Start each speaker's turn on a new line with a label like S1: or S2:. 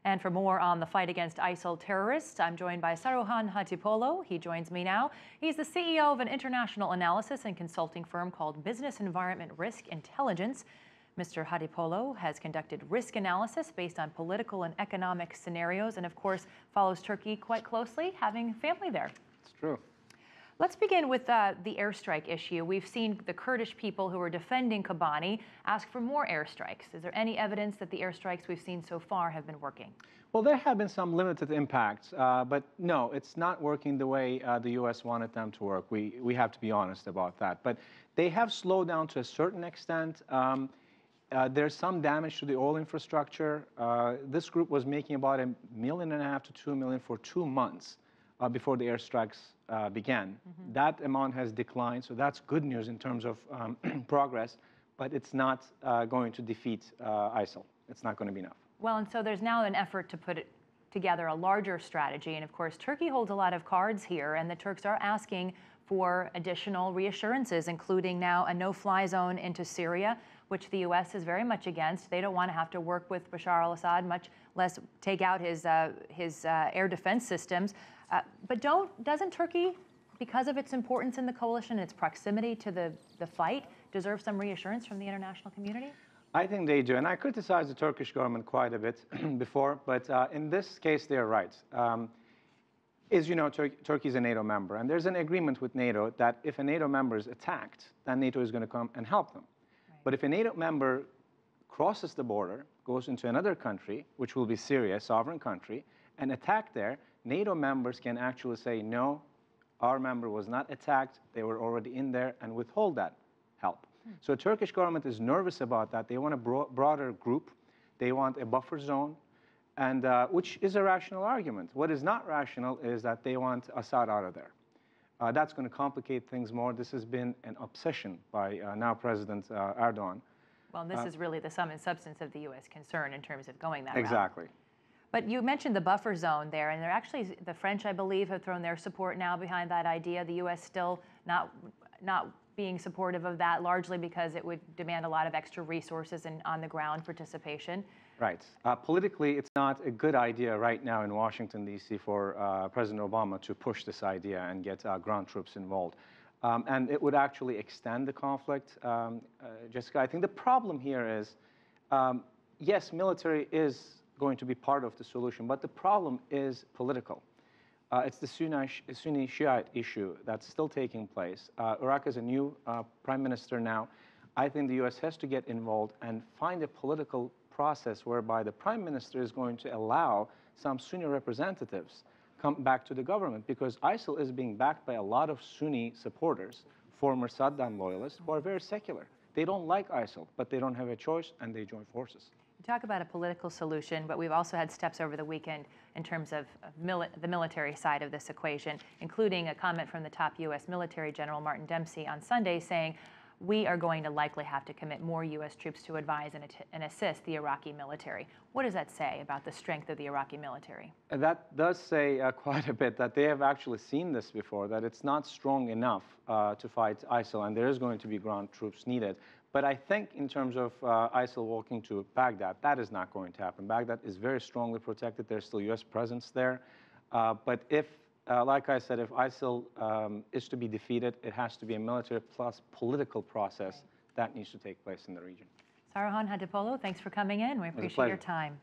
S1: And for more on the fight against ISIL terrorists, I'm joined by Saruhan Hatipoglu. He joins me now. He's the CEO of an international analysis and consulting firm called Business Environment Risk Intelligence. Mr. Hatipoglu has conducted risk analysis based on political and economic scenarios and, of course, follows Turkey quite closely, having family there.
S2: It's true.
S1: Let's begin with the airstrike issue. We've seen the Kurdish people who are defending Kobane ask for more airstrikes. Is there any evidence that the airstrikes we've seen so far have been working?
S2: Well, there have been some limited impacts, but no, it's not working the way the U.S. wanted them to work. We have to be honest about that. But they have slowed down to a certain extent. There's some damage to the oil infrastructure. This group was making about $1.5 million to $2 million for 2 months before the airstrikes began. Mm-hmm. That amount has declined, so that's good news in terms of progress, but it's not going to defeat ISIL. It's not going to be enough.
S1: Well, and so there's now an effort to put together a larger strategy, and of course, Turkey holds a lot of cards here, and the Turks are asking for additional reassurances, including now a no-fly zone into Syria, which the U.S. is very much against. They don't want to have to work with Bashar al-Assad, much less take out his air defense systems. But doesn't Turkey, because of its importance in the coalition and its proximity to the fight, deserve some reassurance from the international community?
S2: I think they do, and I criticized the Turkish government quite a bit before, but in this case, they're right. As you know, Turkey is a NATO member, and there's an agreement with NATO that if a NATO member is attacked, then NATO is going to come and help them. Right. But if a NATO member crosses the border, goes into another country, which will be Syria, a sovereign country, and attack there, NATO members can actually say, no, our member was not attacked, they were already in there, and withhold that help. So the Turkish government is nervous about that. They want a broader group. They want a buffer zone, and which is a rational argument. What is not rational is that they want Assad out of there. That's going to complicate things more. This has been an obsession by now President Erdogan.
S1: Well, this is really the sum and substance of the U.S. concern in terms of going that route.
S2: Exactly.
S1: But you mentioned the buffer zone there, and they're actually, the French, I believe, have thrown their support now behind that idea. The U.S. still not being supportive of that, largely because it would demand a lot of extra resources and on-the-ground participation.
S2: Right. Politically, it's not a good idea right now in Washington, D.C. for President Obama to push this idea and get ground troops involved. And it would actually extend the conflict. Jessica, I think the problem here is, yes, military is going to be part of the solution, but the problem is political. It's the Sunni-Shiite issue that's still taking place. Iraq is a new prime minister now. I think the U.S. has to get involved and find a political process whereby the prime minister is going to allow some Sunni representatives come back to the government, because ISIL is being backed by a lot of Sunni supporters, former Saddam loyalists, who are very secular. They don't like ISIL, but they don't have a choice, and they join forces.
S1: You talk about a political solution, but we've also had steps over the weekend in terms of the military side of this equation, including a comment from the top U.S. military general Martin Dempsey on Sunday saying, we are going to likely have to commit more U.S. troops to advise and assist the Iraqi military. What does that say about the strength of the Iraqi military?
S2: That does say quite a bit, that they have actually seen this before, that it's not strong enough to fight ISIL, and there is going to be ground troops needed. But I think in terms of ISIL walking to Baghdad, that is not going to happen. Baghdad is very strongly protected. There's still U.S. presence there. But if, like I said, if ISIL is to be defeated, it has to be a military plus political process that needs to take place in the region.
S1: Saruhan Hatipoglu, thanks for coming in. We appreciate your time.